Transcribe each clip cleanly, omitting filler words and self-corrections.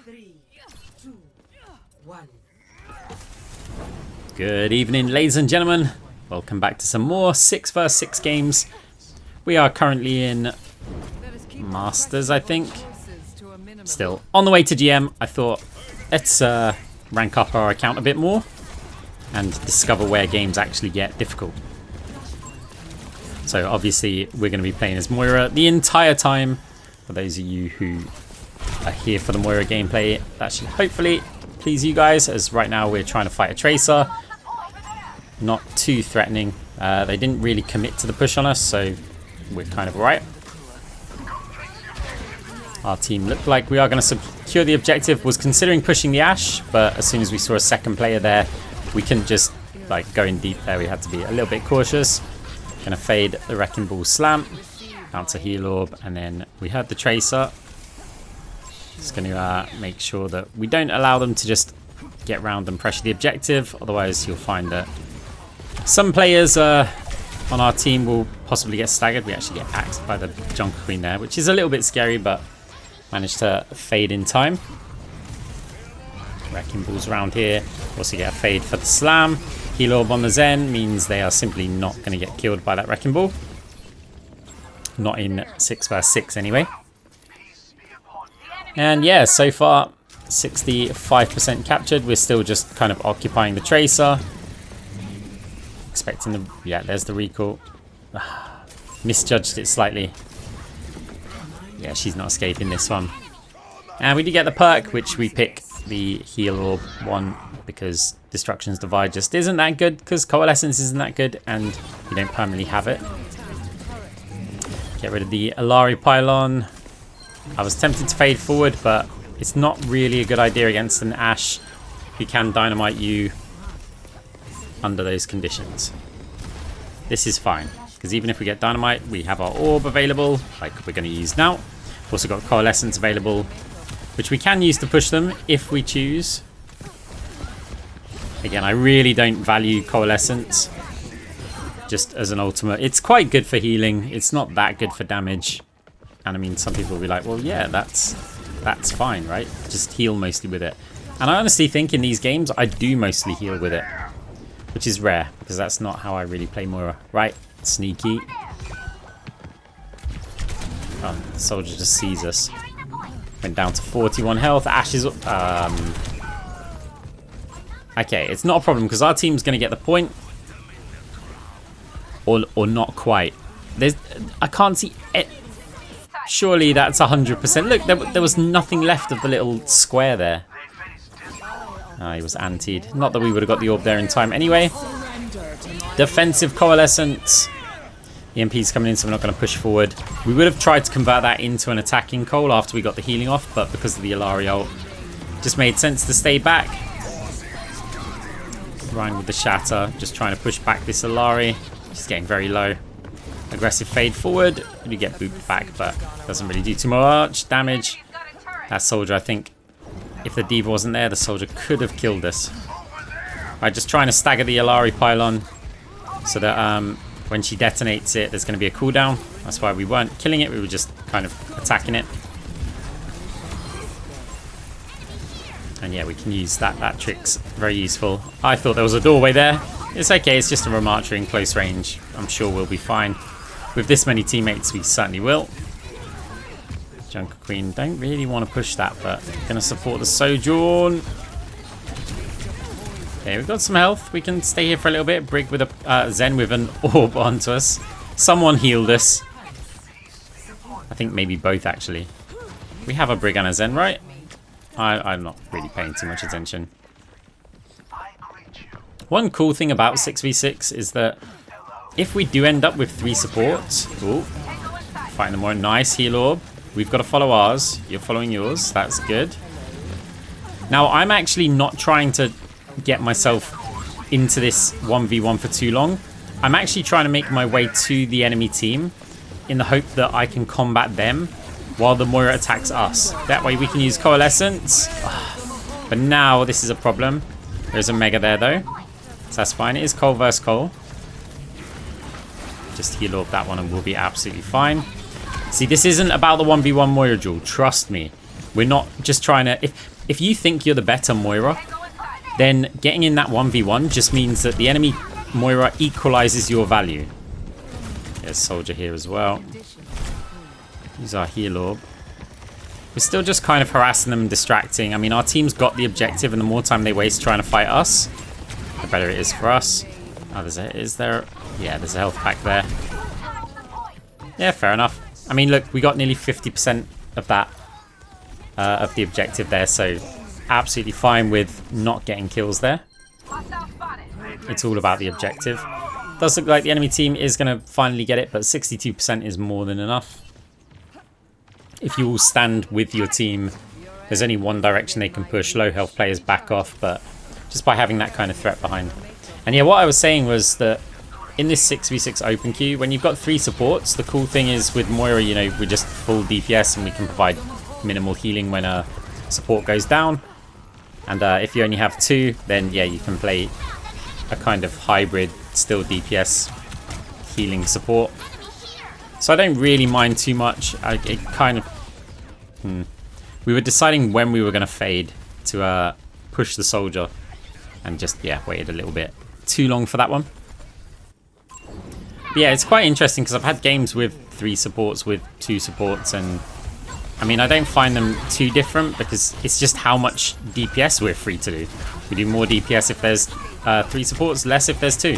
3, 2, 1. Good evening, ladies and gentlemen. Welcome back to some more 6 vs 6 games. We are currently in Masters, I think. Still on the way to GM. I thought let's rank up our account a bit more and discover where games actually get difficult. So obviously we're going to be playing as Moira the entire time. For those of you who are here for the Moira gameplay, that should hopefully please you guys, as right now we're trying to fight a Tracer. Not too threatening. They didn't really commit to the push on us, so we're kind of alright. Our team looked like we are going to secure the objective. Was considering pushing the Ashe, but as soon as we saw a second player there, we couldn't just like go in deep there. We had to be a little bit cautious. Gonna fade the Wrecking Ball slam, bounce a heal orb, and then we heard the Tracer. Just gonna make sure that we don't allow them to just get round and pressure the objective. Otherwise, you'll find that some players on our team will possibly get staggered. We actually get axed by the Junker Queen there, which is a little bit scary, but managed to fade in time. Wrecking Balls around here. Also get a fade for the slam. Heal orb on the Zen means they are simply not going to get killed by that Wrecking Ball. Not in 6 vs 6 anyway. And yeah, so far 65% captured. We're still just kind of occupying the Tracer. Expecting the... yeah, there's the recall. Misjudged it slightly. Yeah, she's not escaping this one. And we do get the perk, which we pick the heal orb one because Destruction's Divide just isn't that good, because Coalescence isn't that good and you don't permanently have it. Get rid of the Alari Pylon. I was tempted to fade forward, but it's not really a good idea against an Ashe who can dynamite you under those conditions. This is fine, because even if we get dynamite, we have our orb available, like we're going to use now. Also got Coalescence available, which we can use to push them if we choose. Again, I really don't value Coalescence just as an ultimate. It's quite good for healing. It's not that good for damage. And I mean, some people will be like, well, yeah, that's fine, right? Just heal mostly with it. And I honestly think in these games, I do mostly heal with it, which is rare because that's not how I really play Moira. Right, sneaky. Oh, the soldier just sees us. Went down to 41 health. Ashe is... okay, it's not a problem because our team's going to get the point. Or not quite. I can't see it. Surely that's 100%. Look, there was nothing left of the little square there. He was antied. Not that we would have got the orb there in time anyway. Defensive Coalescence. EMP's coming in, so we're not going to push forward. We would have tried to convert that into an attacking Cole after we got the healing off, but because of the Alari ult, just made sense to stay back. Ryan with the Shatter, just trying to push back this Alari. She's getting very low. Aggressive fade forward. We get booped back, but doesn't really do too much damage. That soldier, I think, if the Diva wasn't there, the soldier could have killed us. Right, just trying to stagger the Alari Pylon so that when she detonates it, there's going to be a cooldown. That's why we weren't killing it. We were just kind of attacking it. And yeah, we can use that. That trick's very useful. I thought there was a doorway there. It's okay. It's just a Ramattra in close range. I'm sure we'll be fine. With this many teammates, we certainly will. Junker Queen don't really want to push that, but going to support the Sojourn. Okay, we've got some health. We can stay here for a little bit. Brig with a Zen with an orb onto us. Someone healed us. I think maybe both, actually. We have a Brig and a Zen, right? I'm not really paying too much attention. One cool thing about 6v6 is that if we do end up with 3 supports... ooh, fighting the more nice heal orb. We've got to follow ours. You're following yours. That's good. Now, I'm actually not trying to get myself into this 1v1 for too long. I'm actually trying to make my way to the enemy team in the hope that I can combat them while the Moira attacks us. That way we can use Coalescence. But now this is a problem. There's a Mega there though, so that's fine. It is Cole versus Cole. Just heal orb that one and we'll be absolutely fine. See, this isn't about the 1v1 Moira duel. Trust me. We're not just trying to... If you think you're the better Moira, then getting in that 1v1 just means that the enemy Moira equalizes your value. There's Soldier here as well. Use our heal orb. We're still just kind of harassing them and distracting. I mean, our team's got the objective, and the more time they waste trying to fight us, the better it is for us. Oh, is there... Yeah, there's a health pack there. Yeah, fair enough. I mean, look, we got nearly 50% of that, of the objective there, so absolutely fine with not getting kills there. It's all about the objective. Does look like the enemy team is going to finally get it, but 62% is more than enough. If you all stand with your team, there's only one direction they can push. Low health players back off, but just by having that kind of threat behind. And yeah, what I was saying was that in this 6v6 open queue, when you've got 3 supports, the cool thing is with Moira, you know, we're just full DPS and we can provide minimal healing when a support goes down. And if you only have 2, then yeah, you can play a kind of hybrid, still DPS healing support. So I don't really mind too much. It kind of... We were deciding when we were going to fade to push the soldier, and just, yeah, waited a little bit too long for that one. But yeah, it's quite interesting because I've had games with 3 supports, with 2 supports, and I mean, I don't find them too different because it's just how much DPS we're free to do. We do more DPS if there's 3 supports, less if there's 2.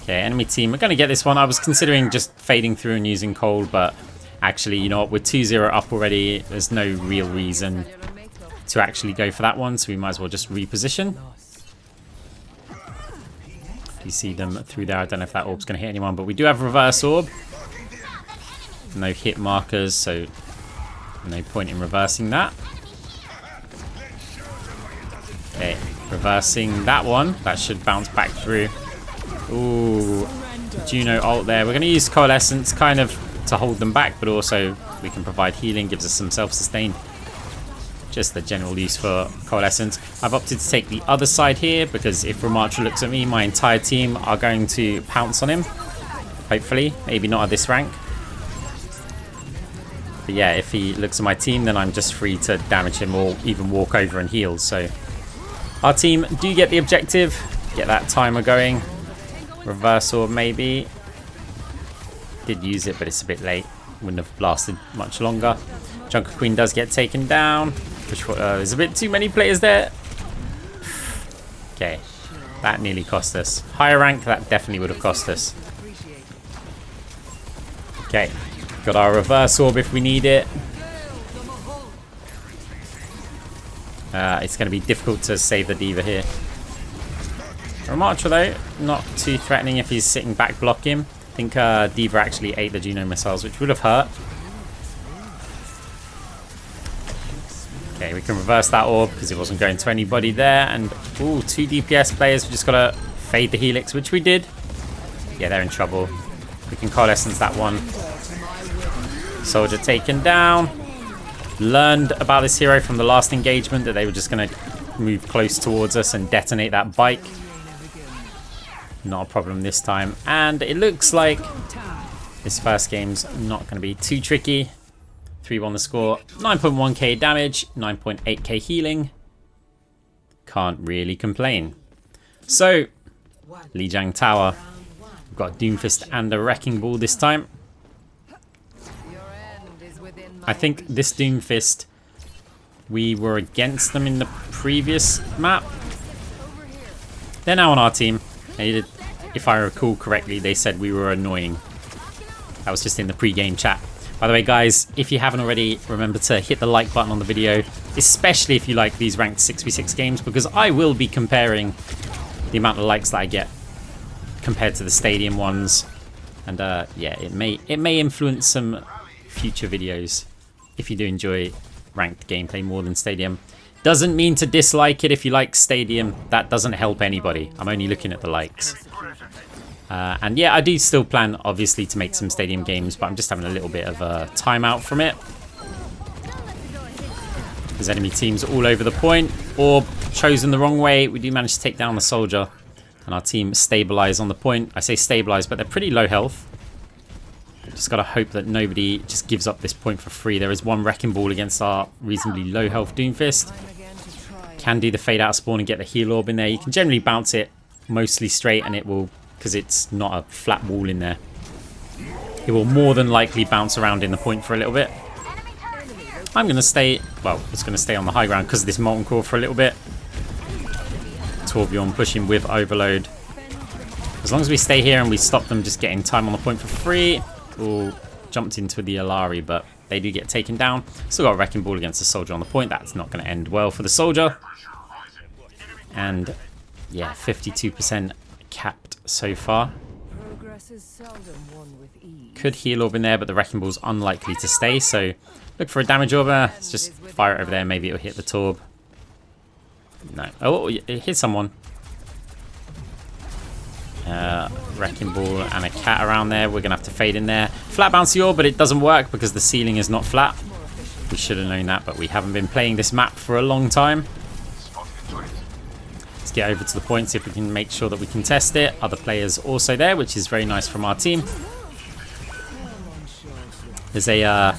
Okay, enemy team, we're going to get this one. I was considering just fading through and using cold, but actually, you know what, we're 2-0 up already. There's no real reason to actually go for that one, so we might as well just reposition. You see them through there. I don't know if that orb's going to hit anyone, but we do have reverse orb. No hit markers, so no point in reversing that. Okay, reversing that one. That should bounce back through. Ooh, Juno ult there. We're going to use Coalescence kind of to hold them back, but also we can provide healing, gives us some self-sustain. Just the general use for Coalescence. I've opted to take the other side here because if Ramattra looks at me, my entire team are going to pounce on him. Hopefully, maybe not at this rank. But yeah, if he looks at my team, then I'm just free to damage him or even walk over and heal. So our team do get the objective. Get that timer going. Reverse orb maybe. Did use it, but it's a bit late. Wouldn't have lasted much longer. Junker Queen does get taken down. There's a bit too many players there. Okay, that nearly cost us. Higher rank, that definitely would have cost us. Okay, got our reverse orb if we need it. It's going to be difficult to save the D.Va here. Ramattra though, not too threatening if he's sitting back blocking. I think D.Va actually ate the Juno missiles, which would have hurt. Okay, we can reverse that orb because it wasn't going to anybody there. And, ooh, 2 DPS players. We just got to fade the Helix, which we did. Yeah, they're in trouble. We can Coalescence that one. Soldier taken down. Learned about this hero from the last engagement that they were just going to move close towards us and detonate that bike. Not a problem this time. And it looks like this first game's not going to be too tricky. 3-1 the score. 9.1k damage, 9.8k healing. Can't really complain. So, Jang Tower. We've got Doomfist and a Wrecking Ball this time. I think this Doomfist, we were against them in the previous map. They're now on our team. If I recall correctly, they said we were annoying. That was just in the pre-game chat. By the way, guys, if you haven't already, remember to hit the like button on the video, especially if you like these ranked 6v6 games, because I will be comparing the amount of likes that I get compared to the stadium ones. And yeah, it may influence some future videos if you do enjoy ranked gameplay more than stadium. Doesn't mean to dislike it if you like stadium. That doesn't help anybody. I'm only looking at the likes. And yeah, I do still plan, obviously, to make some stadium games, but I'm just having a little bit of a timeout from it. There's enemy teams all over the point, or chosen the wrong way. We do manage to take down the soldier, and our team stabilize on the point. I say stabilize, but they're pretty low health. Just gotta hope that nobody just gives up this point for free. There is one Wrecking Ball against our reasonably low health Doomfist. Can do the fade out spawn and get the heal orb in there. You can generally bounce it mostly straight and it will, because it's not a flat wall in there, it will more than likely bounce around in the point for a little bit. I'm going to stay, well, it's going to stay on the high ground because of this Molten Core for a little bit. Torbjorn pushing with Overload. As long as we stay here and we stop them just getting time on the point for free. Ooh, jumped into the Alari, but they do get taken down. Still got a Wrecking Ball against the Soldier on the point. That's not going to end well for the Soldier. And yeah, 52% capped so far. Could heal orb in there, but the Wrecking Ball's unlikely to stay, so look for a damage orb. Let's just fire it over there. Maybe it'll hit the Torb. No. Oh, it hit someone. Wrecking Ball and a cat around there. We're going to have to fade in there. Flat bouncy orb, but it doesn't work because the ceiling is not flat. We should have known that, but we haven't been playing this map for a long time. Let's get over to the point, see if we can make sure that we can test it. Other players also there, which is very nice from our team. There's a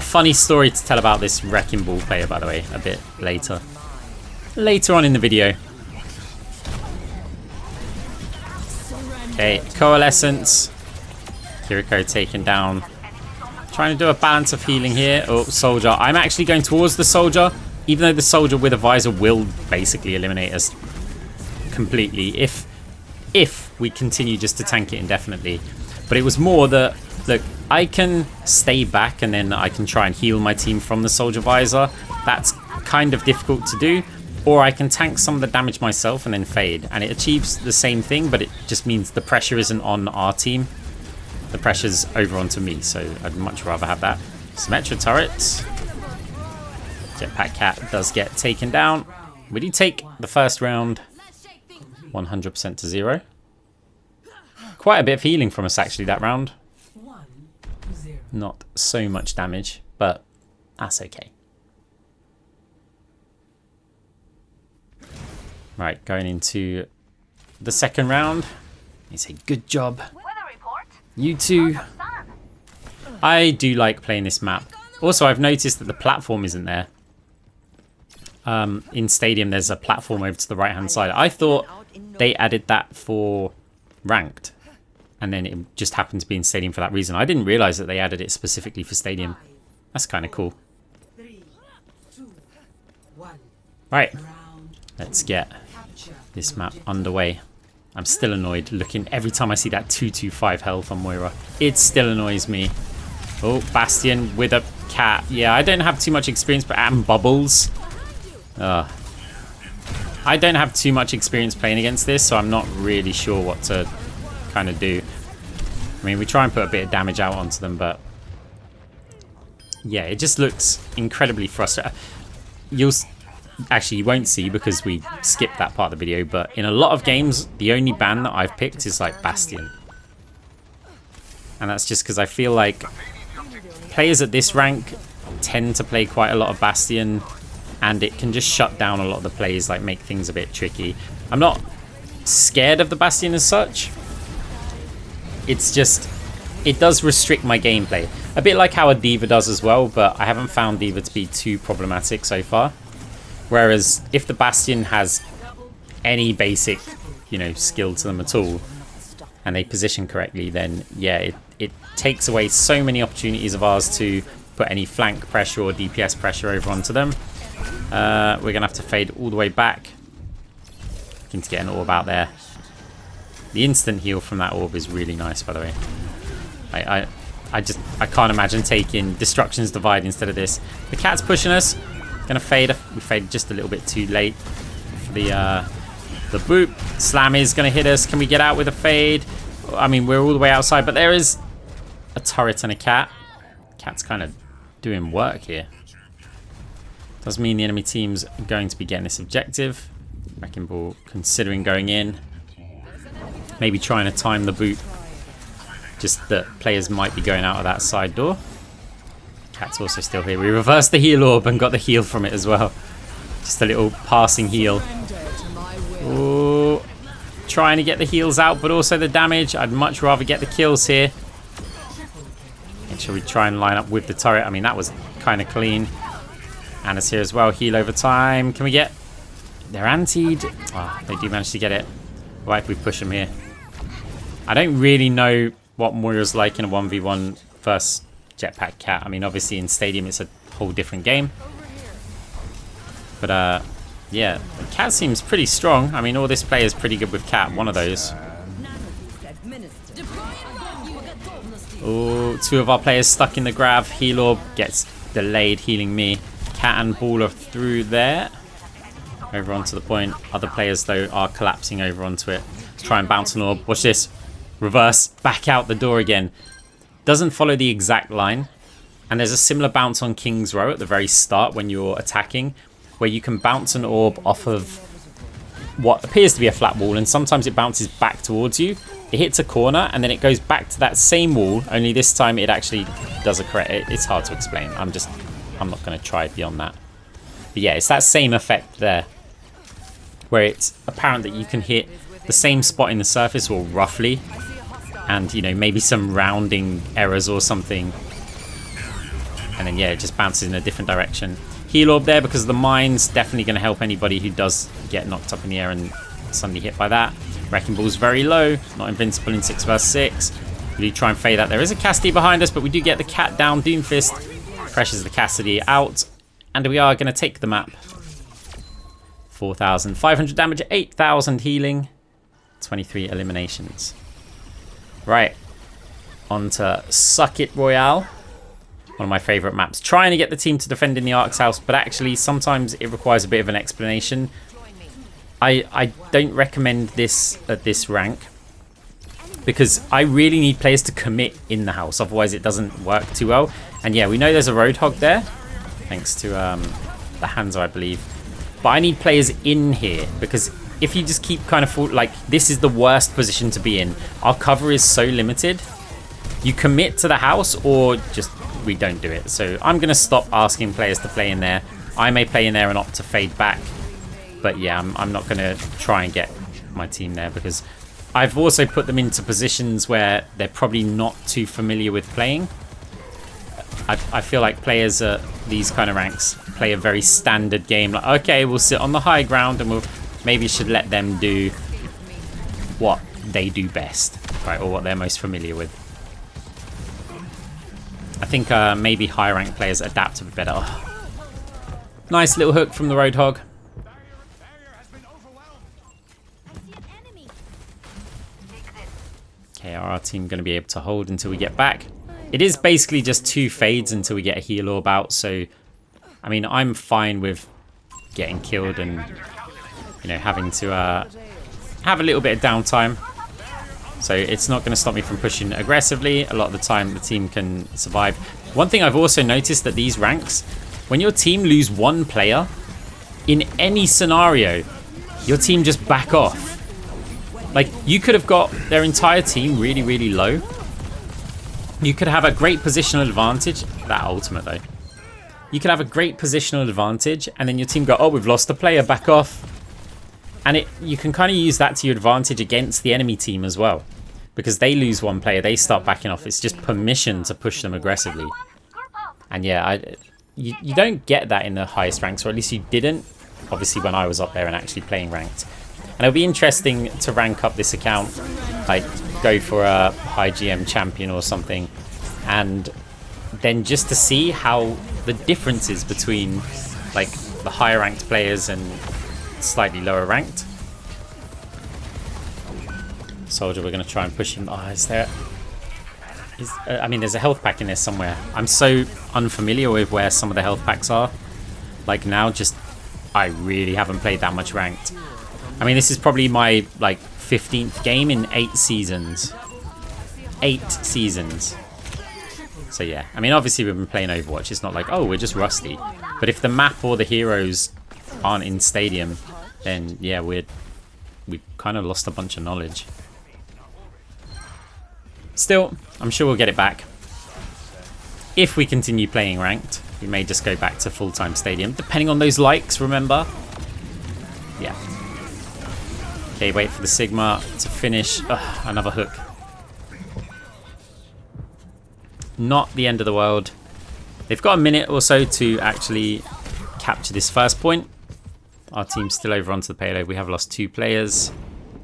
funny story to tell about this Wrecking Ball player, by the way, a bit later. Later on in the video. Okay, Coalescence. Kiriko taken down. Trying to do a balance of healing here. Oh, Soldier. I'm actually going towards the Soldier, even though the Soldier with a visor will basically eliminate us completely if we continue just to tank it indefinitely. But it was more that, look, I can stay back and then I can try and heal my team from the Soldier visor. That's kind of difficult to do. Or I can tank some of the damage myself and then fade. And it achieves the same thing, but it just means the pressure isn't on our team. The pressure's over onto me, so I'd much rather have that. Symmetra turret. Jetpack Cat does get taken down. We do take the first round 100% to 0. Quite a bit of healing from us actually that round. Not so much damage, but that's okay. Right, going into the second round. You say good job. You too. I do like playing this map. Also, I've noticed that the platform isn't there. In Stadium, there's a platform over to the right-hand side. I thought they added that for Ranked. And then it just happened to be in Stadium for that reason. I didn't realize that they added it specifically for Stadium. That's kind of cool. Right. Let's get this map underway. I'm still annoyed looking every time I see that 225 health on Moira. It still annoys me. Oh, Bastion with a cat. Yeah, I don't have too much experience, but Bubbles. I don't have too much experience playing against this, so I'm not really sure what to kind of do. I mean, we try and put a bit of damage out onto them, but yeah, it just looks incredibly frustrating. Actually, you won't see because we skipped that part of the video, but in a lot of games, the only ban that I've picked is like Bastion. And that's just because I feel like players at this rank tend to play quite a lot of Bastion, and it can just shut down a lot of the plays, like make things a bit tricky. I'm not scared of the Bastion as such. It's just, it does restrict my gameplay. A bit like how a D.Va does as well, but I haven't found D.Va to be too problematic so far. Whereas if the Bastion has any basic, skill to them at all, and they position correctly, then yeah, it takes away so many opportunities of ours to put any flank pressure or DPS pressure over onto them. We're going to have to fade all the way back. Looking to get an orb out there. The instant heal from that orb is really nice, by the way. I can't imagine taking Destruction's Divide instead of this. The cat's pushing us. Gonna fade. We faded just a little bit too late for the boop. Slam is gonna hit us. Can we get out with a fade? I mean, we're all the way outside, but there is a turret and a cat. Cat's kind of doing work here. Does mean the enemy team's going to be getting this objective. Wrecking Ball considering going in. Maybe trying to time the boot. Just that players might be going out of that side door. Cat's also still here. We reversed the heal orb and got the heal from it as well. Just a little passing heal. Ooh, trying to get the heals out, but also the damage. I'd much rather get the kills here. Make sure we try and line up with the turret. I mean, that was kind of clean. Anna's here as well. Heal over time. Can we get... They're antied. Oh, they do manage to get it. Right, if we push them here. I don't really know what Moira's like in a 1v1 versus Jetpack Cat. I mean, obviously in Stadium it's a whole different game. But, yeah. Cat seems pretty strong. I mean, all this player is pretty good with Cat. One of those. Oh, 2 of our players stuck in the grav. Heal Orb gets delayed healing me. Cat and Ball are through there. Over onto the point. Other players, though, are collapsing over onto it. Let's try and bounce an orb. Watch this. Reverse. Back out the door again. Doesn't follow the exact line. And there's a similar bounce on King's Row at the very start when you're attacking, where you can bounce an orb off of what appears to be a flat wall, and sometimes it bounces back towards you. It hits a corner, and then it goes back to that same wall, only this time it actually does a correct... It's hard to explain. I'm not going to try beyond that. But yeah, it's that same effect there, where it's apparent that you can hit the same spot in the surface, or roughly, and, you know, maybe some rounding errors or something. And then, yeah, it just bounces in a different direction. Heal Orb there because of the mines. Definitely going to help anybody who does get knocked up in the air and suddenly hit by that. Wrecking Ball's very low. Not invincible in 6 vs 6. We do try and fade that. There is a Cassidy behind us, but we do get the cat down. Doomfist pressures the Cassidy out. And we are going to take the map. 4,500 damage, 8,000 healing. 23 eliminations. Right. On to Suck It Royale. One of my favourite maps. Trying to get the team to defend in the Ark's house, but actually sometimes it requires a bit of an explanation. I don't recommend this at this rank, because I really need players to commit in the house, otherwise it doesn't work too well. And yeah, we know there's a Roadhog there, thanks to the Hanzo, I believe. But I need players in here, because if you just keep kind of like, this is the worst position to be in. Our cover is so limited. You commit to the house, or just we don't do it. So I'm going to stop asking players to play in there. I may play in there and opt to fade back. But yeah, I'm not going to try and get my team there, because I've also put them into positions where they're probably not too familiar with playing. I feel like players at these kind of ranks play a very standard game. Like, okay, we'll sit on the high ground and we'll maybe should let them do what they do best, right? Or what they're most familiar with. I think maybe high rank players adapt a bit better. Oh. Nice little hook from the Roadhog. Okay, are our team going to be able to hold until we get back? It is basically just 2 fades until we get a heal orb out. So, I mean, I'm fine with getting killed and, you know, having to have a little bit of downtime. So it's not going to stop me from pushing aggressively. A lot of the time the team can survive. One thing I've also noticed at these ranks, when your team lose 1 player, in any scenario, your team just back off. Like, you could have got their entire team really, really low. You could have a great positional advantage. That ultimate, though. You could have a great positional advantage, and then your team go, oh, we've lost a player, back off. And you can kind of use that to your advantage against the enemy team as well. Because they lose 1 player, they start backing off. It's just permission to push them aggressively. And yeah, you don't get that in the highest ranks, or at least you didn't. Obviously, when I was up there and actually playing ranked. And it'll be interesting to rank up this account. Like, go for a high GM champion or something. And then just to see how the differences between, like, the higher ranked players and slightly lower ranked. Soldier, we're going to try and push him. Oh, is there... I mean, there's a health pack in there somewhere. I'm so unfamiliar with where some of the health packs are. Like now, just... I really haven't played that much ranked. I mean, this is probably my, like, 15th game in 8 seasons. 8 seasons. So yeah, I mean, obviously we've been playing Overwatch. It's not like, oh, we're just rusty. But if the map or the heroes aren't in Stadium, then yeah, we've kind of lost a bunch of knowledge. Still, I'm sure we'll get it back. If we continue playing ranked, we may just go back to full-time Stadium, depending on those likes, remember? Yeah. Okay, wait for the Sigma to finish. Ugh, another hook. not the end of the world. They've got a minute or so to actually capture this first point. Our team's still over onto the payload. We have lost 2 players.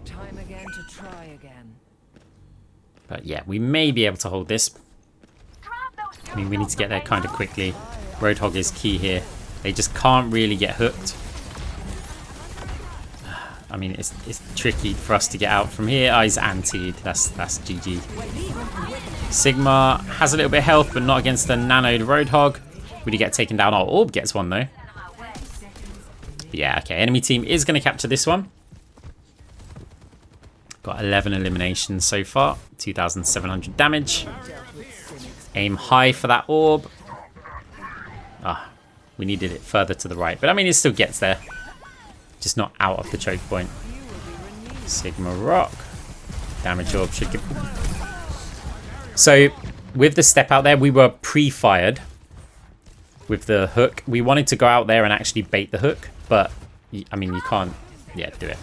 Time again to try again. But yeah, we may be able to hold this. I mean, we need to get there kind of quickly. Roadhog is key here. They just can't really get hooked. I mean, it's tricky for us to get out from here. Oh, he's antied. That's GG. Sigma has a little bit of health, but not against the nanoed Roadhog. We do get taken down. Our orb gets one, though. But yeah, okay. Enemy team is going to capture this one. Got 11 eliminations so far. 2,700 damage. Aim high for that orb. Ah, we needed it further to the right. But I mean, it still gets there. Just not out of the choke point. Sigma Rock. Damage orb should give... So, with the step out there, we were pre-fired with the hook. We wanted to go out there and actually bait the hook. But, I mean, you can't, yeah, do it.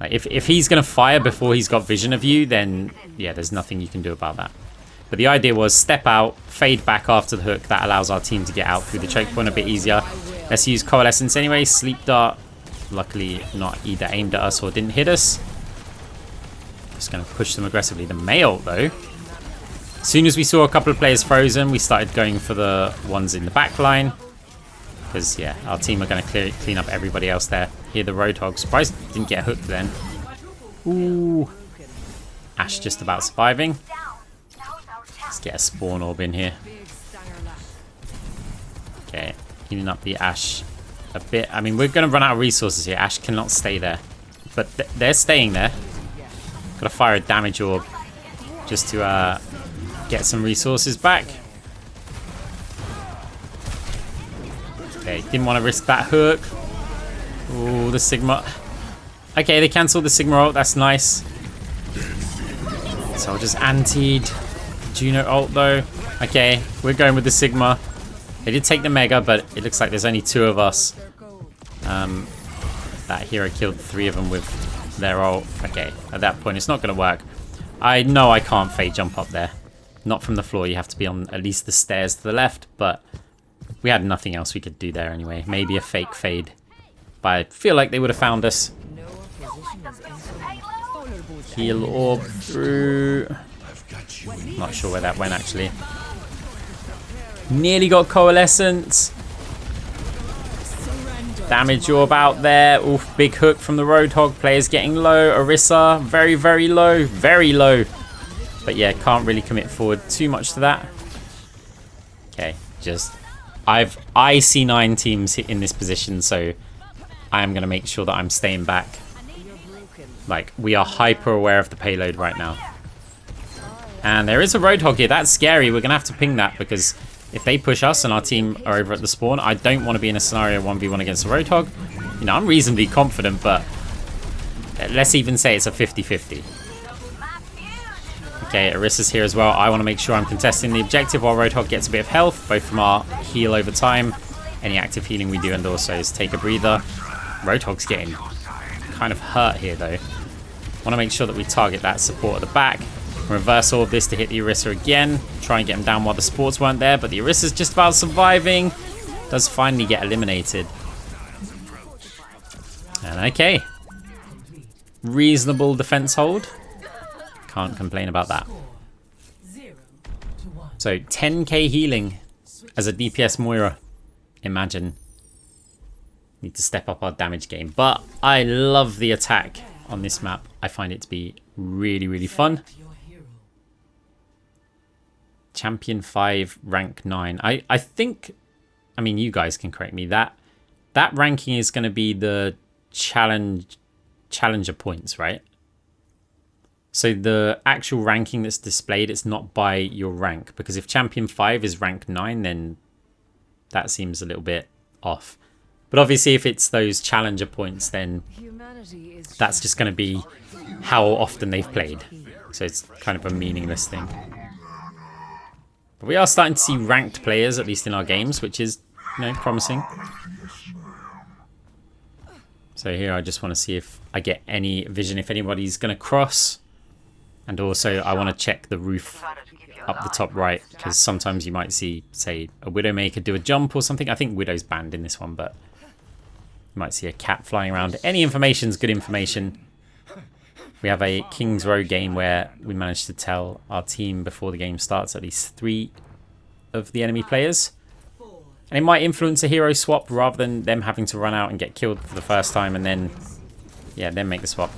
Like, if he's going to fire before he's got vision of you, then, yeah, there's nothing you can do about that. But the idea was step out, fade back after the hook. That allows our team to get out through the choke point a bit easier. Let's use Coalescence anyway. Sleep Dart, luckily not either aimed at us or didn't hit us. Just going to push them aggressively. The Mail, though. As soon as we saw a couple of players frozen, we started going for the ones in the back line. Because, yeah, our team are going to clean up everybody else there. Here, the Roadhog. Surprised didn't get hooked then. Ooh. Ash just about surviving. Let's get a spawn orb in here. Okay. Cleaning up the Ash a bit. I mean, we're going to run out of resources here. Ash cannot stay there. But they're staying there. Got to fire a damage orb just to get some resources back. Okay, didn't want to risk that hook. Oh, the Sigma. Okay, they cancelled the Sigma ult. That's nice. So I'll just antied Juno ult though. Okay, we're going with the Sigma. They did take the Mega, but it looks like there's only 2 of us. That hero killed 3 of them with their ult. Okay, at that point, it's not going to work. I know I can't fade jump up there. Not from the floor. You have to be on at least the stairs to the left, but we had nothing else we could do there anyway. Maybe a fake fade. But I feel like they would have found us. Heal orb through. Not sure where that went, actually. Nearly got Coalescence. Damage orb out there. Oof, big hook from the Roadhog. Players getting low. Orisa, very, very low. Very low. But yeah, can't really commit forward too much to that. Okay, just... I see 9 teams in this position, so I am going to make sure that I'm staying back. Like, we are hyper aware of the payload right now. And there is a Roadhog here. That's scary. We're going to have to ping that because if they push us and our team are over at the spawn, I don't want to be in a scenario 1v1 against a Roadhog. You know, I'm reasonably confident, but let's even say it's a 50-50. Okay, Orisa's here as well. I want to make sure I'm contesting the objective while Roadhog gets a bit of health, both from our heal over time, any active healing we do, and also is take a breather. Roadhog's getting kind of hurt here, though. Want to make sure that we target that support at the back. Reverse all of this to hit the Orisa again. Try and get him down while the supports weren't there, but the Orisa's just about surviving. Does finally get eliminated. And okay. Reasonable defense hold. Can't complain about that. So 10k healing as a DPS Moira. Imagine. Need to step up our damage game. But I love the attack on this map. I find it to be really, really fun. Champion 5, rank 9. I think, I mean, you guys can correct me. That ranking is going to be the challenger points, right? So the actual ranking that's displayed, it's not by your rank. Because if Champion 5 is rank 9, then that seems a little bit off. But obviously if it's those challenger points, then that's just going to be how often they've played. So it's kind of a meaningless thing. But we are starting to see ranked players, at least in our games, which is, you know, promising. So here I just want to see if I get any vision, if anybody's going to cross. And also I want to check the roof up the top right, because sometimes you might see, say, a Widowmaker do a jump or something. I think Widow's banned in this one, but you might see a cat flying around. Any information's good information. We have a King's Row game where we managed to tell our team before the game starts at least 3 of the enemy players. And it might influence a hero swap rather than them having to run out and get killed for the first time and then, yeah, then make the swap.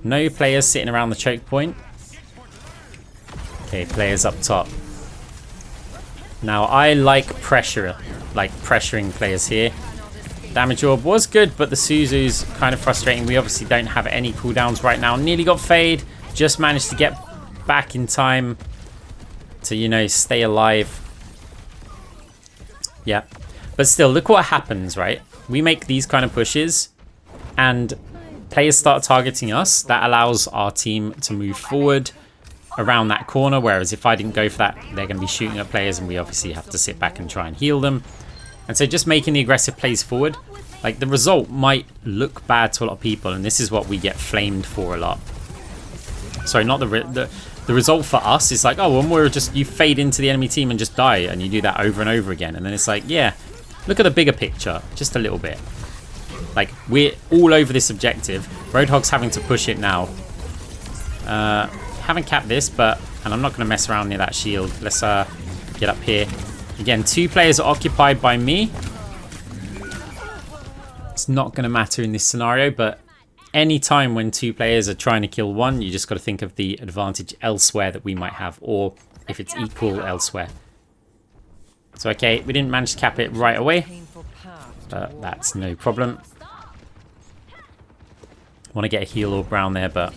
No players sitting around the choke point. Okay, players up top. Now, I like pressuring players here. Damage orb was good, but the Suzu's kind of frustrating. We obviously don't have any cooldowns right now. Nearly got fade. Just managed to get back in time to, you know, stay alive. Yeah. But still, look what happens, right? We make these kind of pushes and players start targeting us. That allows our team to move forward around that corner. Whereas if I didn't go for that, they're going to be shooting at players and we obviously have to sit back and try and heal them. And so just making the aggressive plays forward, like the result might look bad to a lot of people, and this is what we get flamed for a lot. Sorry, not the result for us is like, oh, well, Moira just, you fade into the enemy team and just die, and you do that over and over again. And then it's like, yeah, look at the bigger picture, just a little bit. Like, we're all over this objective. Roadhog's having to push it now. Haven't capped this, but, and I'm not going to mess around near that shield. Let's get up here. Again, 2 players are occupied by me. It's not going to matter in this scenario, but any time when 2 players are trying to kill one, you just got to think of the advantage elsewhere that we might have, or if it's equal elsewhere. So, okay, we didn't manage to cap it right away, but that's no problem. Want to get a heal orb around there, but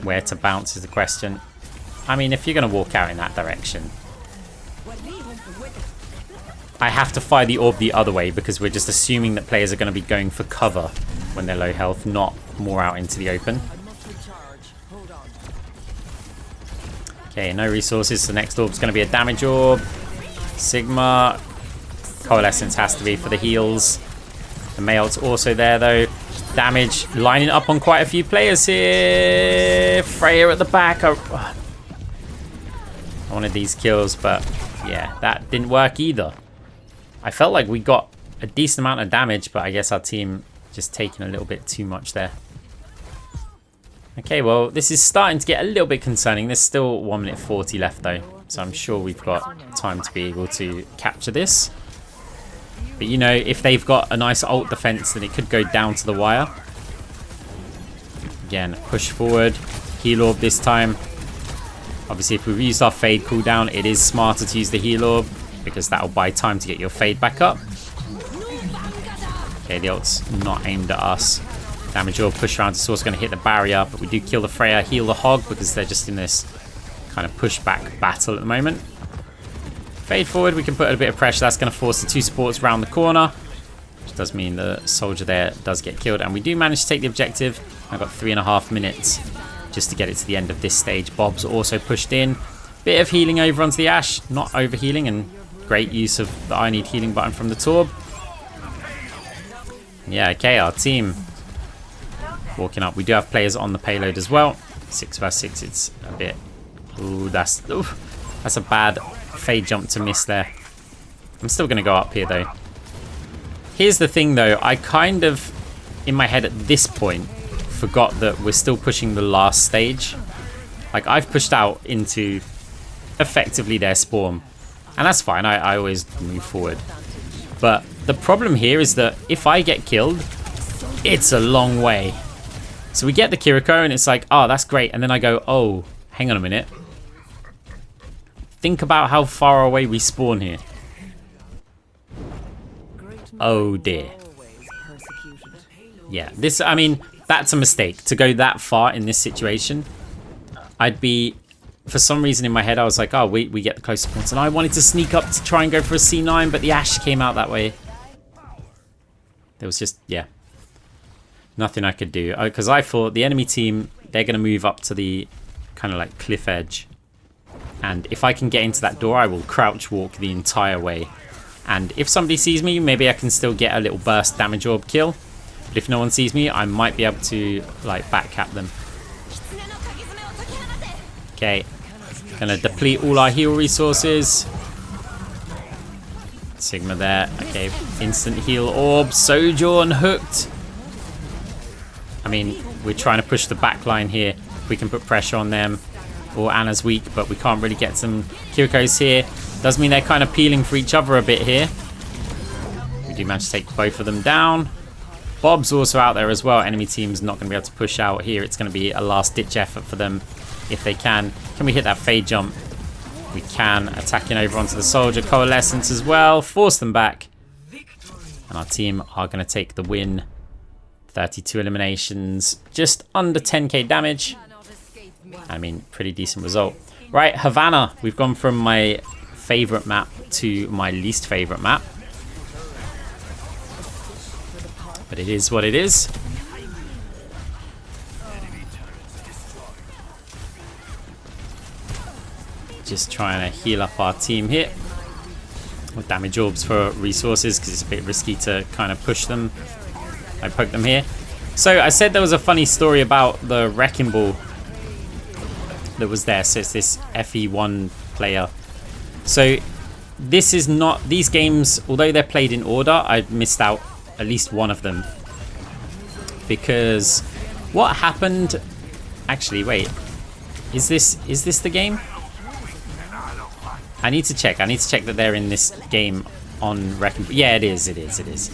where to bounce is the question. I mean, if you're going to walk out in that direction, I have to fire the orb the other way because we're just assuming that players are going to be going for cover when they're low health, not more out into the open. Okay, no resources. The next orb's going to be a damage orb. Sigma. Coalescence has to be for the heals. The Mael's also there though. Damage lining up on quite a few players here. Freya at the back. I wanted these kills, but yeah, that didn't work either. I felt like we got a decent amount of damage, but I guess our team just taking a little bit too much there. Okay, well, this is starting to get a little bit concerning. There's still 1 minute 40 left, though, so I'm sure we've got time to be able to capture this. But, you know, if they've got a nice ult defense, then it could go down to the wire. Again, push forward. Heal orb this time. Obviously, if we've used our fade cooldown, it is smarter to use the heal orb, because that'll buy time to get your fade back up. Okay, the ult's not aimed at us. Damage orb, push around to source, going to hit the barrier, but we do kill the Freya, heal the Hog, because they're just in this kind of pushback battle at the moment. Fade forward, we can put a bit of pressure. That's going to force the 2 supports around the corner, which does mean the soldier there does get killed. And we do manage to take the objective. I've got 3.5 minutes just to get it to the end of this stage. Bob's also pushed in. Bit of healing over onto the Ashe, not over healing, and great use of the I need healing button from the Torb. Yeah, okay, our team walking up. We do have players on the payload as well. 6 vs 6, it's a bit... Ooh, that's a bad fade jump to miss there. I'm still going to go up here, though. Here's the thing, though. I kind of, in my head at this point, forgot that we're still pushing the last stage. Like, I've pushed out into effectively their spawn. And that's fine, I always move forward. But the problem here is that if I get killed, it's a long way. So we get the Kiriko and it's like, oh, that's great. And then I go, oh, hang on a minute. Think about how far away we spawn here. Oh dear. Yeah, this, I mean, that's a mistake to go that far in this situation. I'd be... For some reason in my head, I was like, oh, we get the closest points. And I wanted to sneak up to try and go for a C9, but the Ashe came out that way. There was just, yeah, nothing I could do. Because I thought the enemy team, they're going to move up to the kind of like cliff edge. And if I can get into that door, I will crouch walk the entire way. And if somebody sees me, maybe I can still get a little burst damage orb kill. But if no one sees me, I might be able to like back cap them. Okay, Gonna deplete all our heal resources. Sigma there. Okay, instant heal orb. Sojourn hooked. I mean, we're trying to push the back line here. We can put pressure on them. Or Anna's weak, but we can't really get some Kiriko's here. Does mean they're kind of peeling for each other a bit here. We do manage to take both of them down. Bob's also out there as well. Enemy team's not going to be able to push out here. It's going to be a last-ditch effort for them if they can. Can we hit that fade jump? We can. Attacking over onto the soldier. Coalescence as well. Force them back. And our team are going to take the win. 32 eliminations. Just under 10k damage. I mean, pretty decent result. Right, Havana. We've gone from my favorite map to my least favorite map. But it is what it is. Just trying to heal up our team here. With damage orbs for resources, because it's a bit risky to kind of push them. I poke them here. So I said there was a funny story about the wrecking ball that was there. So it's this FE1 player. So this is not, these games, although they're played in order, I missed out at least one of them. Because what happened, actually, wait, is this the game? I need to check that they're in this game on Wrecking Ball. Yeah, it is.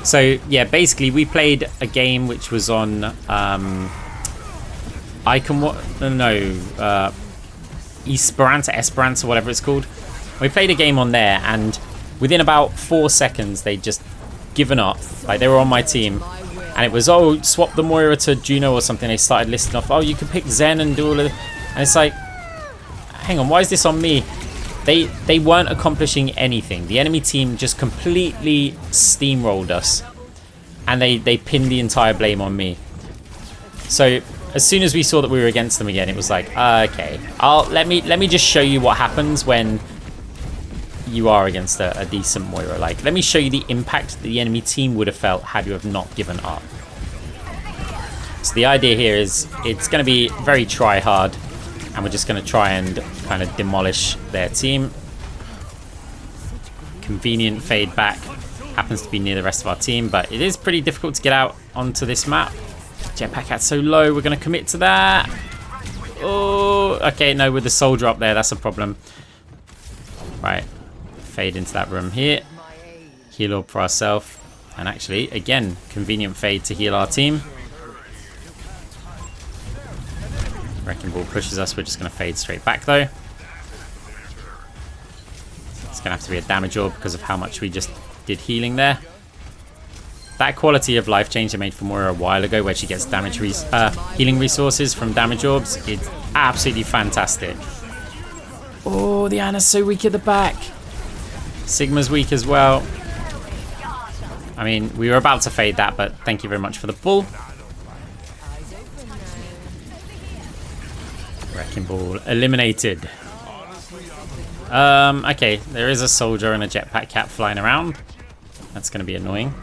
So yeah, basically we played a game which was on Esperanto, whatever it's called. We played a game on there, and within about 4 seconds they'd just given up. Like, they were on my team, and it was, oh, swap the Moira to Juno or something. They started listing off, oh, you can pick Zen and do all of, and it's like, hang on, why is this on me? They weren't accomplishing anything. The enemy team just completely steamrolled us, and they pinned the entire blame on me. So as soon as we saw that we were against them again, it was like, okay, let me just show you what happens when you are against a decent Moira. Like, let me show you the impact that the enemy team would have felt had you have not given up. So the idea here is it's going to be very try hard, and we're just going to try and kind of demolish their team. Convenient fade back. Happens to be near the rest of our team, but it is pretty difficult to get out onto this map. Jetpack at so low, we're going to commit to that. Oh, okay, no, with the soldier up there, that's a problem. Right, fade into that room here. Heal orb for ourselves. And actually, again, convenient fade to heal our team. Wrecking Ball pushes us, we're just going to fade straight back though. It's going to have to be a damage orb because of how much we just did healing there. That quality of life change I made for Moira a while ago, where she gets damage healing resources from damage orbs, it's absolutely fantastic. Oh, the Ana's so weak at the back. Sigma's weak as well. I mean, we were about to fade that, but thank you very much for the pull. Wrecking Ball eliminated. Okay, there is a soldier and a jetpack cat flying around. That's going to be annoying.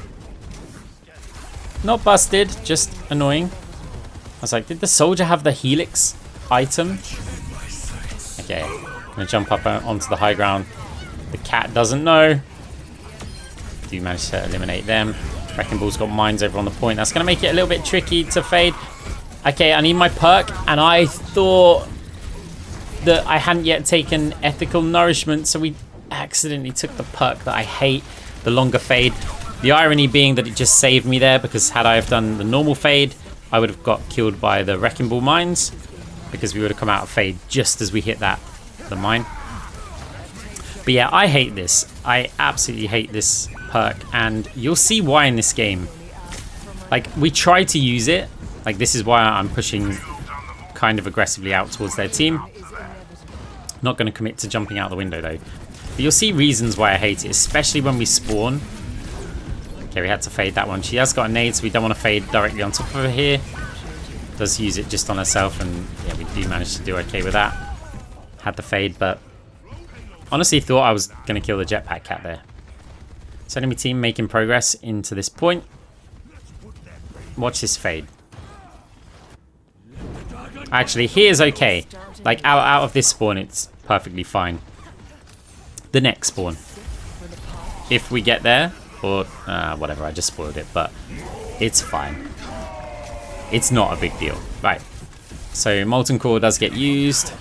Not busted, just annoying. I was like, did the soldier have the helix item? Okay, I'm going to jump up onto the high ground. The cat doesn't know. Do manage to eliminate them. Wrecking Ball's got mines over on the point. That's going to make it a little bit tricky to fade. Okay, I need my perk, and I thought that I hadn't yet taken ethical nourishment, so we accidentally took the perk that I hate, the longer fade. The irony being that it just saved me there, because had I have done the normal fade, I would have got killed by the Wrecking Ball mines, because we would have come out of fade just as we hit the mine. But yeah, I hate this. I absolutely hate this perk, and you'll see why in this game. Like, we try to use it. Like, this is why I'm pushing kind of aggressively out towards their team. Not going to commit to jumping out the window though. But you'll see reasons why I hate it, especially when we spawn. Okay, we had to fade that one. She has got a nade, so we don't want to fade directly on top of her here. Does use it just on herself, and yeah, we do manage to do okay with that. Had the fade, but honestly thought I was going to kill the jetpack cat there. So enemy team making progress into this point. Watch this fade. Actually, here's okay. Like, out of this spawn, it's perfectly fine. The next spawn. If we get there, or whatever, I just spoiled it, but it's fine. It's not a big deal. Right. So, Molten Core does get used.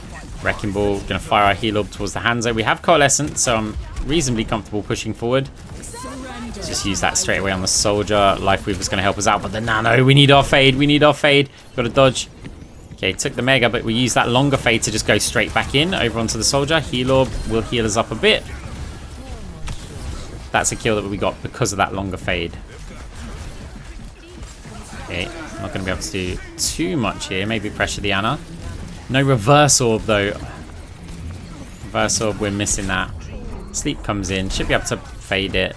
Wrecking Ball, gonna fire our heal orb towards the Hanzo. We have Coalescent, so I'm reasonably comfortable pushing forward. Just use that straight away on the Soldier. Life Weaver's gonna help us out, but the Nano, we need our Fade, we need our Fade. Gotta dodge. Okay, took the Mega, but we use that longer Fade to just go straight back in, over onto the Soldier. Heal Orb will heal us up a bit. That's a kill that we got because of that longer Fade. Okay, not going to be able to do too much here. Maybe pressure the Ana. No Reverse Orb, though. Reverse Orb, we're missing that. Sleep comes in. Should be able to fade it.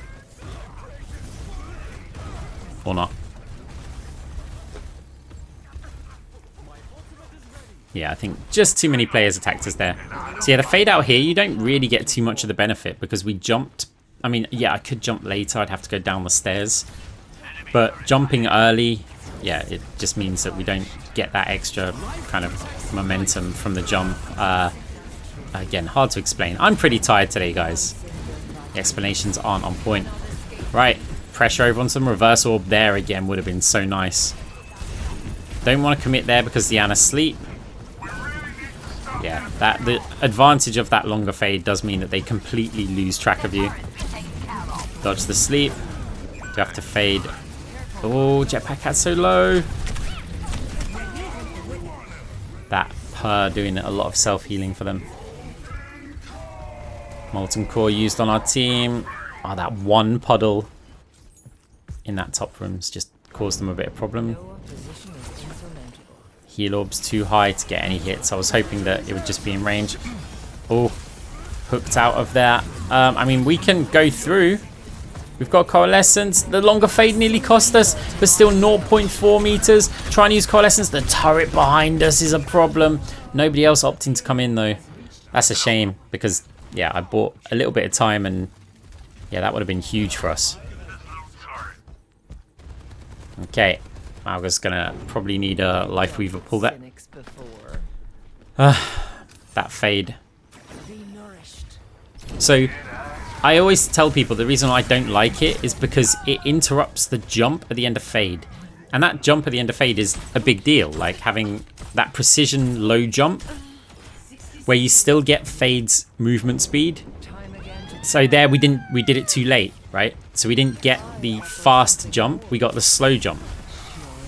Or not. Yeah, I think just too many players attacked us there. So yeah, the fade out here, you don't really get too much of the benefit because we jumped. I mean, yeah, I could jump later. I'd have to go down the stairs. But jumping early, yeah, it just means that we don't get that extra kind of momentum from the jump. Again, hard to explain. I'm pretty tired today, guys. The explanations aren't on point. Right, pressure over on some Reverse Orb there again would have been so nice. Don't want to commit there because the Ana's asleep. Yeah, the advantage of that longer fade does mean that they completely lose track of you. Dodge the sleep. You have to fade. Oh, Jetpack Cat's so low. That Per doing a lot of self-healing for them. Molten Core used on our team. Oh, that one puddle in that top room's just caused them a bit of problem. Heal Orb's too high to get any hits. I was hoping that it would just be in range. Oh, hooked out of that. I mean, we can go through. We've got Coalescence. The longer fade nearly cost us, but still 0.4 meters. Trying to use Coalescence. The turret behind us is a problem. Nobody else opting to come in, though. That's a shame because, yeah, I bought a little bit of time and, yeah, that would have been huge for us. Okay. Malga's gonna probably need a Life Weaver pull that. That fade. So, I always tell people the reason I don't like it is because it interrupts the jump at the end of fade. And that jump at the end of fade is a big deal. Like having that precision low jump where you still get fade's movement speed. So there we did it too late, right? So we didn't get the fast jump, we got the slow jump.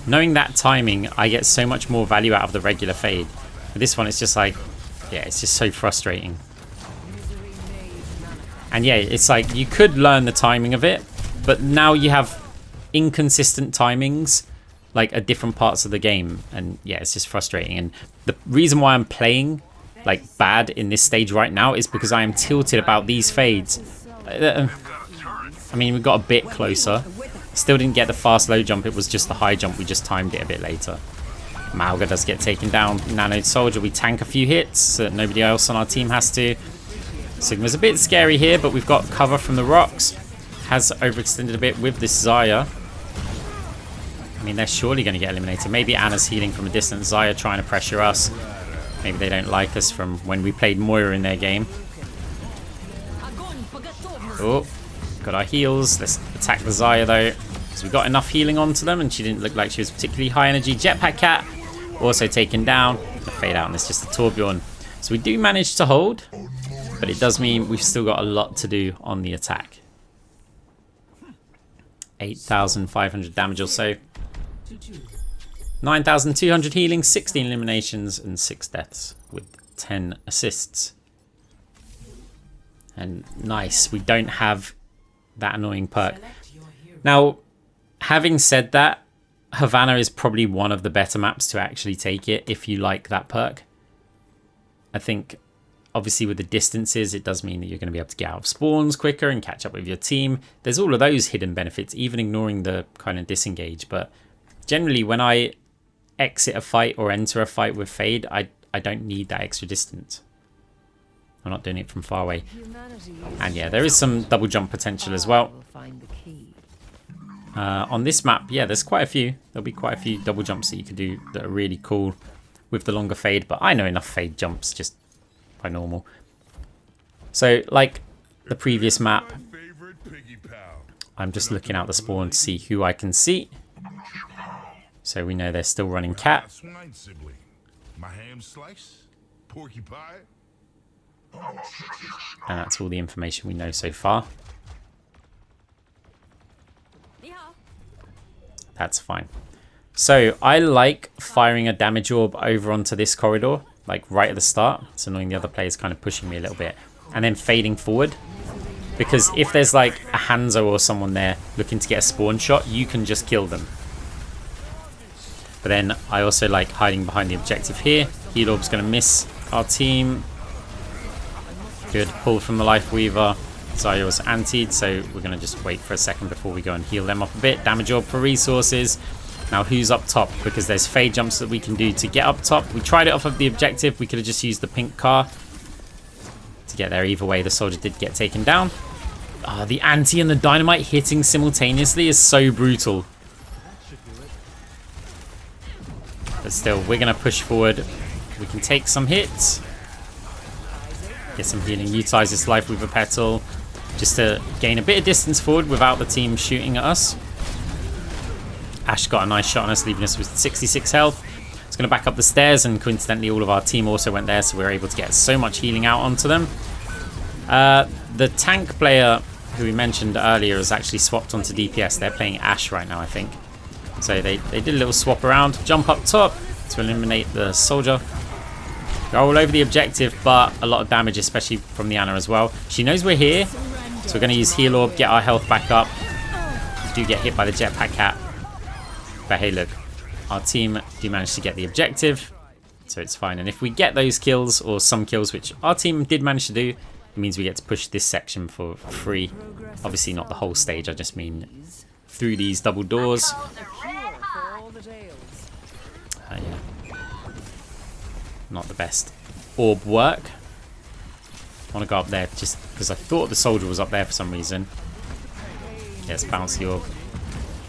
Knowing that timing, I get so much more value out of the regular fade. But this one, it's just like, yeah, it's just so frustrating. And yeah, it's like you could learn the timing of it, but now you have inconsistent timings, like at different parts of the game. And yeah, it's just frustrating. And the reason why I'm playing like bad in this stage right now is because I am tilted about these fades. I mean, we got a bit closer. Still didn't get the fast low jump, it was just the high jump, we just timed it a bit later. Malga does get taken down. Nano Soldier, we tank a few hits so that nobody else on our team has to. Sigma's a bit scary here, but we've got cover from the rocks. Has overextended a bit with this Xayah. I mean, they're surely going to get eliminated. Maybe Ana's healing from a distance. Xayah trying to pressure us. Maybe they don't like us from when we played Moira in their game. Oh, got our heals. Let's attack the Xayah though, because we got enough healing onto them and she didn't look like she was particularly high energy. Jetpack Cat also taken down. The fade out and it's just a Torbjorn. So we do manage to hold, but it does mean we've still got a lot to do on the attack. 8,500 damage or so. 9,200 healing, 16 eliminations and 6 deaths with 10 assists. And nice, we don't have that annoying perk. Now, having said that, Havana is probably one of the better maps to actually take it if you like that perk. I think, obviously with the distances, it does mean that you're going to be able to get out of spawns quicker and catch up with your team. There's all of those hidden benefits, even ignoring the kind of disengage. But generally, when I exit a fight or enter a fight with Fade, I don't need that extra distance. I'm not doing it from far away. And yeah, there is some double jump potential as well. On this map, yeah, there's quite a few. There'll be quite a few double jumps that you could do that are really cool. with the longer fade, but I know enough fade jumps just by normal. So like the previous map, I'm just looking out the spawn to see who I can see. So we know they're still running cat. And that's all the information we know so far. That's fine. So I like firing a damage orb over onto this corridor, like right at the start. It's annoying the other player's kind of pushing me a little bit. And then fading forward. Because if there's like a Hanzo or someone there looking to get a spawn shot, you can just kill them. But then I also like hiding behind the objective here. Heal orb's going to miss our team. Good pull from the Life Weaver. Zarya was antied, so we're going to just wait for a second before we go and heal them up a bit. Damage orb for resources. Now who's up top? Because there's fade jumps that we can do to get up top. We tried it off of the objective. We could have just used the pink car to get there. Either way, the soldier did get taken down. The anti and the dynamite hitting simultaneously is so brutal. But still, we're going to push forward. We can take some hits. Get some healing. Utilize this Life Weaver Petal just to gain a bit of distance forward without the team shooting at us. Ash got a nice shot on us, leaving us with 66 health. It's going to back up the stairs, and coincidentally all of our team also went there, so we were able to get so much healing out onto them. The tank player who we mentioned earlier has actually swapped onto DPS. They're playing Ash right now, I think. So they did a little swap around. Jump up top to eliminate the soldier. Go all over the objective, but a lot of damage, especially from the Ana as well. She knows we're here, so we're going to use Heal Orb, get our health back up. We do get hit by the jetpack cat. But hey, look, our team do manage to get the objective, so it's fine. And if we get those kills, or some kills, which our team did manage to do, it means we get to push this section for free. Obviously not the whole stage, I just mean through these double doors. Yeah. Not the best orb work. I want to go up there just because I thought the soldier was up there for some reason. Yes, bounce the orb.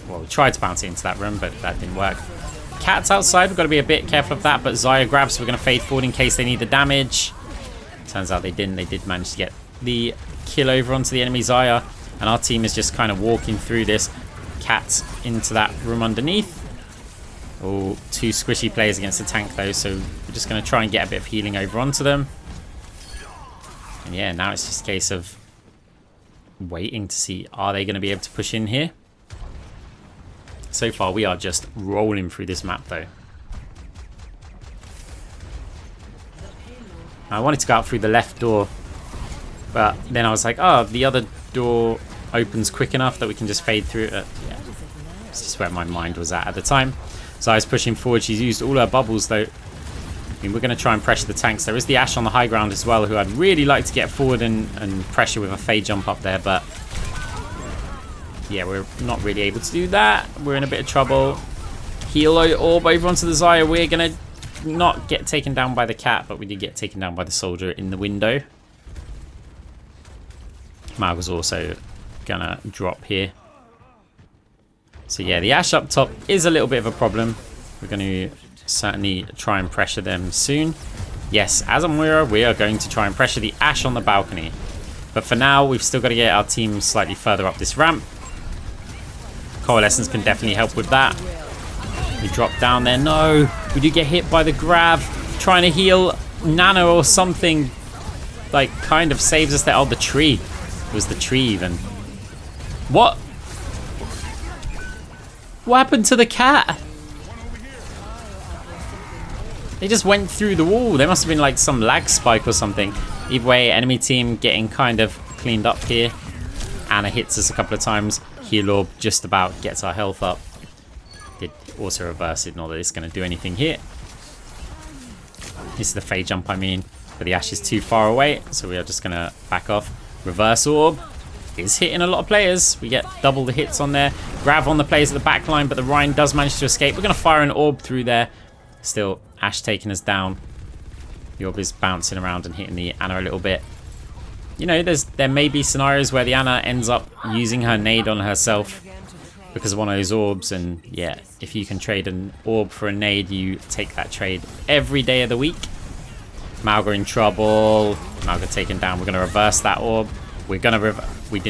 Well, we tried to bounce it into that room, but that didn't work. Cat's outside, we've got to be a bit careful of that, but Zarya grabs, so we're going to fade forward in case they need the damage. Turns out they didn't. They did manage to get the kill over onto the enemy Zarya, and our team is just kind of walking through this. Cat's into that room underneath. Oh, two squishy players against the tank though, so we're just going to try and get a bit of healing over onto them. And yeah, now it's just a case of waiting to see, are they going to be able to push in here? So far, we are just rolling through this map though. I wanted to go out through the left door, but then I was like, oh, the other door opens quick enough that we can just fade through it. Yeah, it's just where my mind was at the time. So I was pushing forward. She's used all her bubbles though. I mean, we're going to try and pressure the tanks. There is the Ash on the high ground as well, who I'd really like to get forward and pressure with a fade jump up there, but yeah, we're not really able to do that. We're in a bit of trouble. Heal orb over onto the Zarya. We're going to not get taken down by the cat, but we did get taken down by the soldier in the window. Mag was also going to drop here. So yeah, the Ash up top is a little bit of a problem. We're going to certainly try and pressure them soon. Yes, as a Moira, we are going to try and pressure the Ash on the balcony. But for now, we've still got to get our team slightly further up this ramp. Coalescence can definitely help with that. We drop down there. No, we do get hit by the grab. Trying to heal Nano or something. Like, kind of saves us there. Oh, the tree. It was the tree even. What? What happened to the cat? They just went through the wall. There must have been like some lag spike or something. Either way, enemy team getting kind of cleaned up here. Ana hits us a couple of times. Heal Orb just about gets our health up. Did also reverse it, not that it's going to do anything here. This is the fade jump, I mean. But the Ash is too far away, so we are just going to back off. Reverse Orb is hitting a lot of players. We get double the hits on there. Grab on the players at the back line, but the Rhine does manage to escape. We're going to fire an orb through there. Still, Ash taking us down. The orb is bouncing around and hitting the Ana a little bit. You know, there may be scenarios where the Ana ends up using her nade on herself because of one of those orbs. And yeah, if you can trade an orb for a nade, you take that trade every day of the week. Mauga in trouble. Mauga taken down. We're going to reverse that orb. We're going to we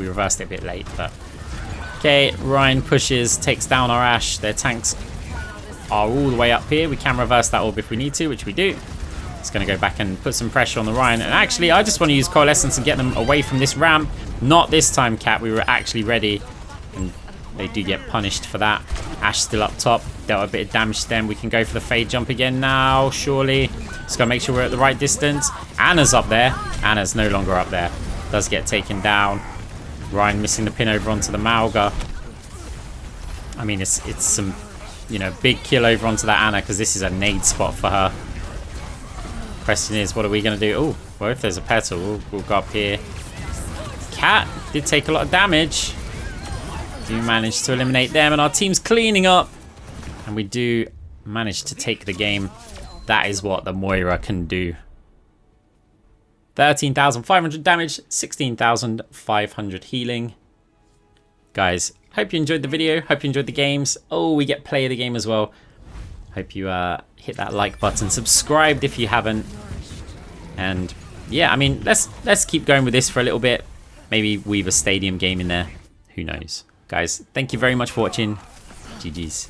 reversed it a bit late, but okay. Ryan pushes, takes down our Ashe. Their tanks are all the way up here. We can reverse that orb if we need to, which we do. It's going to go back and put some pressure on the Ryan. And actually, I just want to use Coalescence and get them away from this ramp. Not this time, Cat. We were actually ready. And they do get punished for that. Ashe still up top. Dealt a bit of damage to them. We can go for the fade jump again now, surely. Just got to make sure we're at the right distance. Anna's up there. Anna's no longer up there. Does get taken down. Ryan missing the pin over onto the Mauga. I mean, it's some, you know, big kill over onto that Anna, because this is a nade spot for her. Question is, what are we going to do? Oh, well, if there's a petal, we'll go up here. Cat did take a lot of damage. Do manage to eliminate them, and our team's cleaning up. And we do manage to take the game. That is what the Moira can do. 13,500 damage, 16,500 healing. Guys, hope you enjoyed the video. Hope you enjoyed the games. Oh, we get play of the game as well. Hope you hit that like button, subscribed if you haven't, and yeah, I mean, let's keep going with this for a little bit. Maybe weave a stadium game in there. Who knows, guys? Thank you very much for watching. GG's.